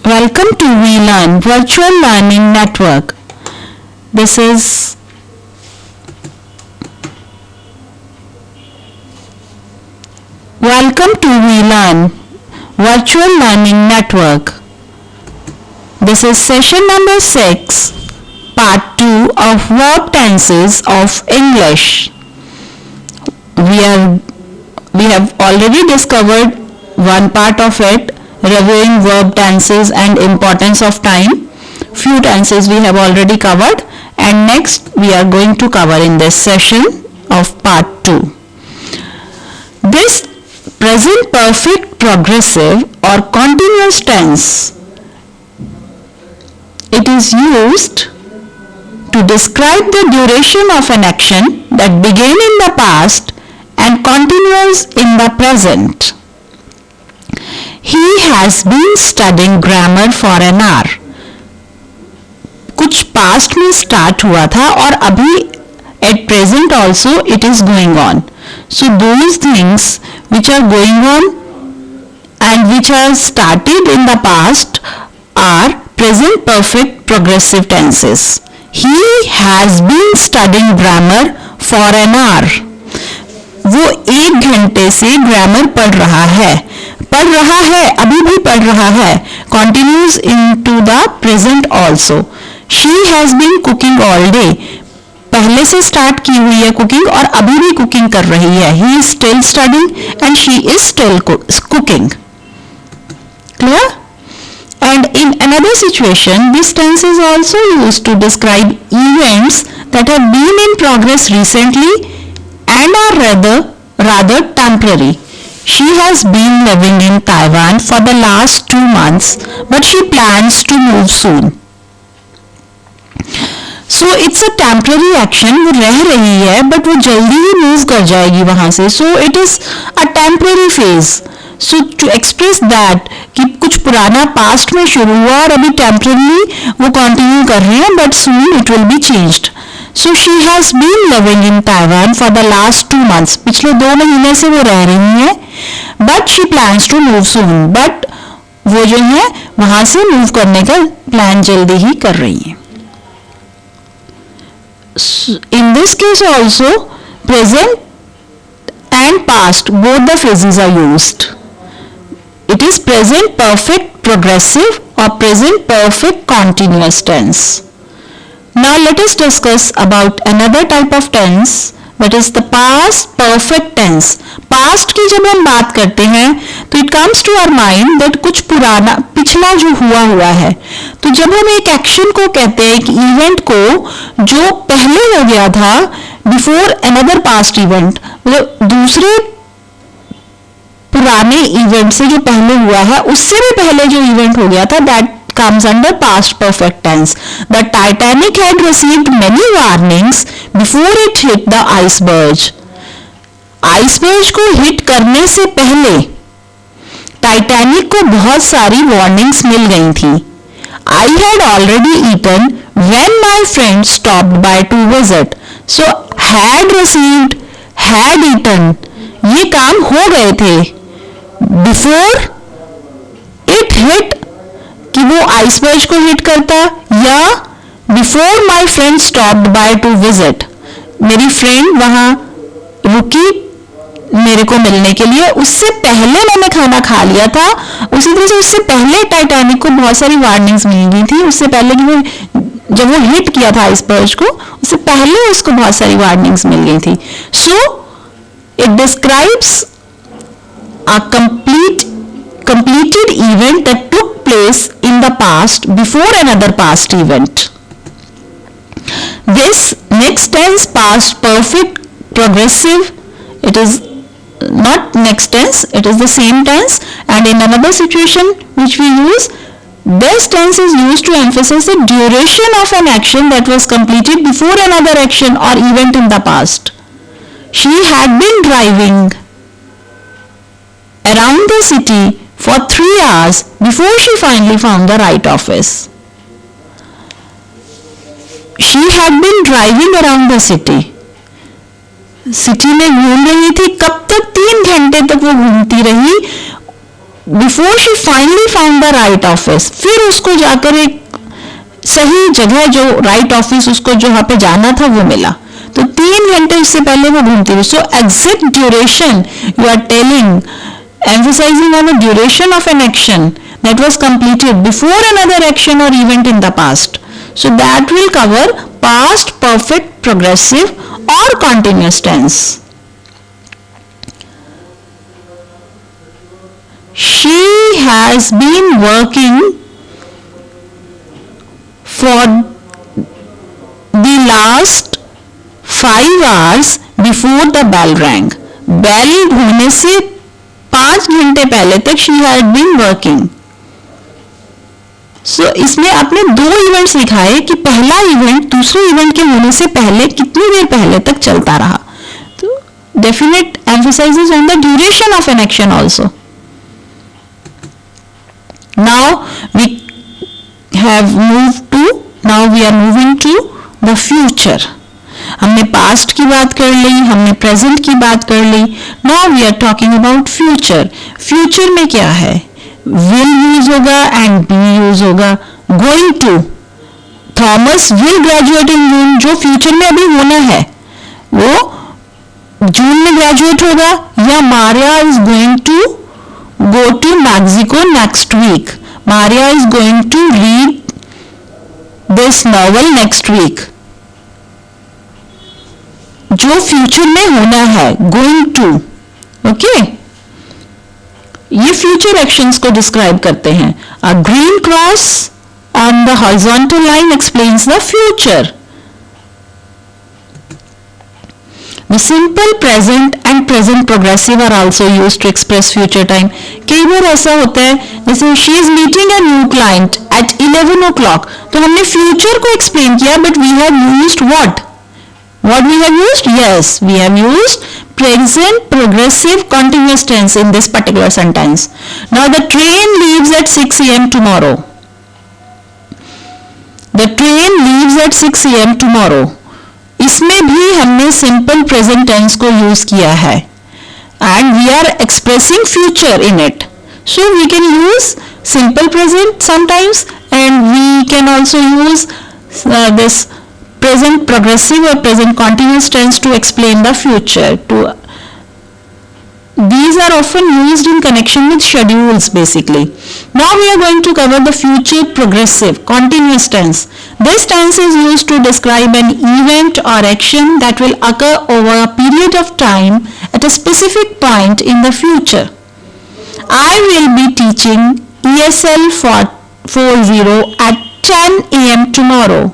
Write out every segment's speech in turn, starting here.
Welcome to VLearn Virtual Learning Network. This is Welcome to VLearn Virtual Learning Network. This is session number 6, part 2 of verb tenses of English. We have already discovered one part of it, reviewing verb tenses and importance of time. Few tenses we have already covered, and next we are going to cover in this session of part 2. This present perfect progressive or continuous tense, it is used to describe the duration of an action that began in the past and continues in the present. He has been studying grammar for an hour. कुछ past में start हुआ था और अभी at present also it is going on. So those things which are going on and which are started in the past are present perfect progressive tenses. He has been studying grammar for an hour. वो 1 घंटे से grammar पढ़ रहा है, अभी भी पढ़ रहा है, continues into the present also. She has been cooking all day. पहले से स्टार्ट की हुई है कुकिंग और अभी भी कुकिंग कर रही है. He is still studying and she is still cooking. Clear? And in another situation, this tense is also used to describe events that have been in progress recently and are rather temporary. She has been living in Taiwan for the last 2 months, but she plans to move soon. So it's a temporary action. वो रह रही है, but वो जल्दी ही move कर जाएगी वहाँ से. So it is a temporary phase. So to express that कि कुछ पुराना past में शुरू हुआ और अभी temporarily वो continue कर रही है, but soon it will be changed. So she has been living in Taiwan for the last 2 months. पिछले 2 महीने से वो रह रही है, but she plans to move soon. But वो जो है वहाँ से move करने का plan जल्दी ही कर रही है. In this case also, present and past, both the phases are used. It is present perfect progressive or present perfect continuous tense. Now let us discuss about another type of tense, that is the past perfect tense. Past की जब हम बात करते हैं तो it comes to our mind that कुछ पुराना पिछला जो हुआ है. तो जब हम एक एक्शन को कहते हैं, एक इवेंट को जो पहले हो गया था, बिफोर अनदर पास्ट इवेंट, मतलब दूसरे पुराने इवेंट से जो पहले हुआ है उससे भी पहले जो इवेंट हो गया था, that comes under past perfect tense. The Titanic had received many warnings before it hit the iceberg. Iceberg को हिट करने से पहले टाइटैनिक को बहुत सारी वार्निंग्स मिल गई थी. I had already eaten when my friend stopped by to visit. So had received, had eaten, ये काम हो गए थे. Before it hit, कि वो आइसबर्ग को हिट करता, या before my friend stopped by two visit, मेरी फ्रेंड वहां रुकी मेरे को मिलने के लिए, उससे पहले मैंने खाना खा लिया था. उसी तरह से उससे पहले टाइटैनिक को बहुत सारी वार्निंग्स मिल गई थी. उससे पहले कि वो जब वो हिट किया था आइसबर्ग को, उससे पहले उसको बहुत सारी वार्निंग्स मिल गई थी. So it describes a completed event that took place in the past before another past event. This next tense, past perfect progressive, it is not next tense, it is the same tense, and in another situation which we use, this tense is used to emphasize the duration of an action that was completed before another action or event in the past. She had been driving around the city for 3 hours before she finally found the right office. She had been driving around the city. City में घूम रही थी. कब तक? 3 घंटे तक वो घूमती रही before she finally found the right office, फिर उसको जाकर एक सही जगह जो राइट ऑफिस उसको जहाँ पे जाना था वो मिला. तो 3 घंटे इससे पहले वो घूमती हुई. So exact duration you are telling, emphasizing on the duration of an action that was completed before another action or event in the past. So that will cover past perfect progressive or continuous tense. She has been working for the last 5 hours before the bell rang. Bell होने से 5 घंटे पहले तक she had been working. So इसमें आपने 2 events लिखाए कि पहला इवेंट दूसरे इवेंट के होने से पहले कितनी देर पहले तक चलता रहा. तो definite emphasizes on the duration of an action also. Now we are moving to the future. हमने पास्ट की बात कर ली, हमने प्रेजेंट की बात कर ली. Now we are talking about future. Future में क्या है? विल यूज होगा एंड बी यूज होगा. Going to, Thomas will graduate in June, जो फ्यूचर में अभी होना है वो जून में ग्रेजुएट होगा. या Maria is going to go to Mexico next week. Maria is going to read this novel next week. जो फ्यूचर में होना है, गोइंग टू. ओके, ये फ्यूचर एक्शंस को डिस्क्राइब करते हैं. A green cross on the horizontal line explains the future. The simple present and present progressive are also used to express future time. कई बार ऐसा होता है जैसे she is meeting a new client at 11 o'clock. तो हमने future को explain किया, but we have used what? What we have used? Yes, we have used present progressive continuous tense in this particular sentence. Now the train leaves at 6 a.m. tomorrow. The train leaves at 6 a.m. tomorrow. इसमें भी हमने simple present tense को use किया है and we are expressing future in it. So we can use simple present sometimes and we can also use this present progressive or present continuous tense to explain the future. These are often used in connection with schedules basically. Now we are going to cover the future progressive continuous tense. This tense is used to describe an event or action that will occur over a period of time at a specific point in the future. I will be teaching ESL 40 at 10 a.m. tomorrow.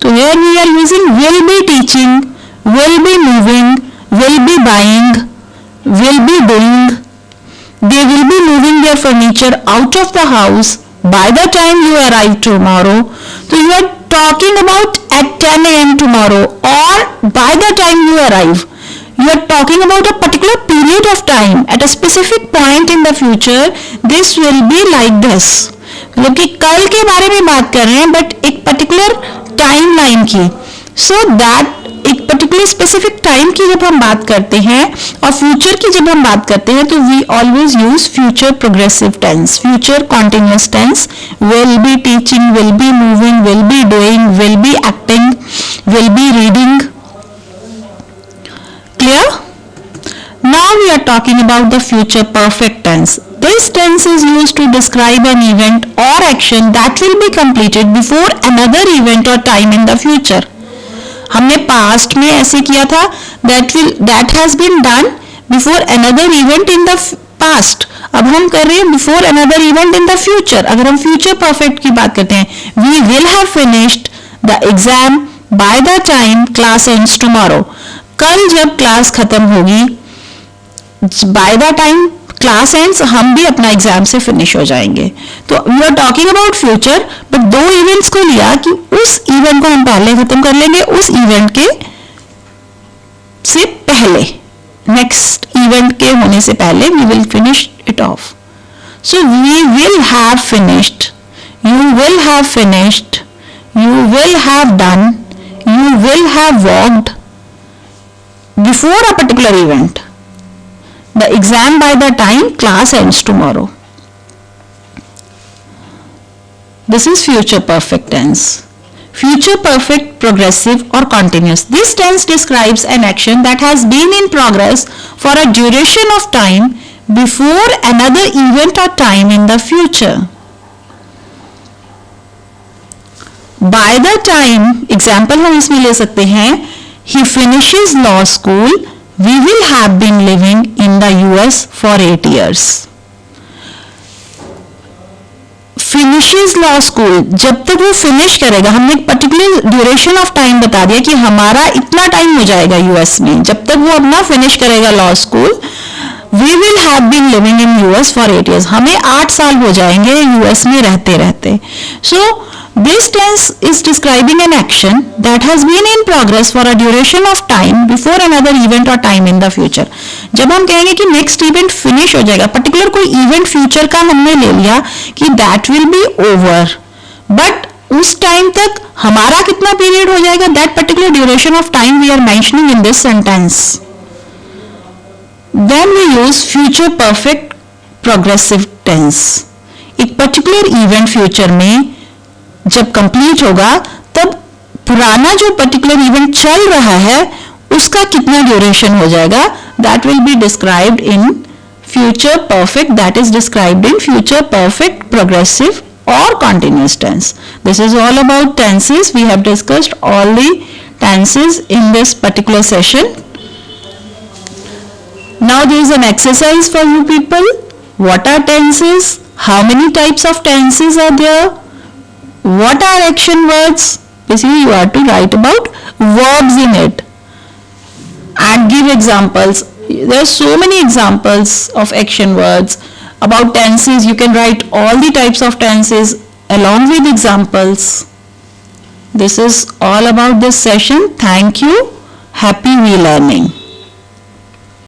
So here we are using will be teaching, will be moving, will be buying, will be doing. They will be moving their furniture out of the house by the time you arrive tomorrow. So you are talking about at 10 a.m. tomorrow or by the time you arrive. You are talking about a particular period of time at a specific point in the future. This will be like this. मतलब कि कल के बारे में बात कर रहे हैं बट एक पर्टिकुलर टाइम लाइन की. सो दैट एक पर्टिकुलर स्पेसिफिक टाइम की जब हम बात करते हैं और फ्यूचर की जब हम बात करते हैं तो we always use future progressive tense, future continuous tense. Will be teaching, will be moving, will be doing, will be acting, will be reading. Clear? Now we are talking about the future perfect tense. This tense is used to describe an event or action that will be completed before another event or time in the future. हमने past में ऐसे किया था that has been done before another event in the past. अब हम कर रहे हैं before another event in the future. अगर हम future perfect की बात करते हैं, we will have finished the exam by the time class ends tomorrow. कल जब क्लास खत्म होगी, by the time class ends हम भी अपना एग्जाम से फिनिश हो जाएंगे. तो we are talking about future but 2 events को लिया कि उस इवेंट को हम पहले खत्म कर लेंगे, उस इवेंट के से पहले, नेक्स्ट इवेंट के होने से पहले we will finish it off. So we will have finished, you will have finished, you will have done, you will have walked before a particular event. The exam by the time class ends tomorrow. This is future perfect tense. Future perfect, progressive or continuous. This tense describes an action that has been in progress for a duration of time before another event or time in the future. By the time, example हम इसमें ले सकते हैं, he finishes law school, we will have been living in the US for 8 years. Finishes law school, जब तक वो finish करेगा, हमने एक पर्टिकुलर ड्यूरेशन ऑफ टाइम बता दिया कि हमारा इतना टाइम हो जाएगा यूएस में, जब तक वो अपना फिनिश करेगा law school, we will have been living in US for 8 years, हमें 8 साल हो जाएंगे यूएस में रहते रहते. सो this tense is describing an action that has been in progress for a duration of time before another event or time in the future. जब हम कहेंगे कि next event finish हो जाएगा, particular कोई event future का हमने ले लिया कि that will be over, but उस time तक हमारा कितना period हो जाएगा, that particular duration of time we are mentioning in this sentence. Then we use future perfect progressive tense. एक particular event future में जब कंप्लीट होगा, तब पुराना जो पर्टिकुलर इवेंट चल रहा है उसका कितना ड्यूरेशन हो जाएगा, that will be described in future perfect, that is described in future perfect, progressive और continuous tense. This is all about tenses. We have discussed all the tenses in this particular session. Now there is an exercise for you people. What are tenses? How many types of tenses are there? What are action words? Basically, you have to write about verbs in it and give examples. There are so many examples of action words. About tenses, you can write all the types of tenses along with examples. This is all about this session. Thank you. Happy relearning.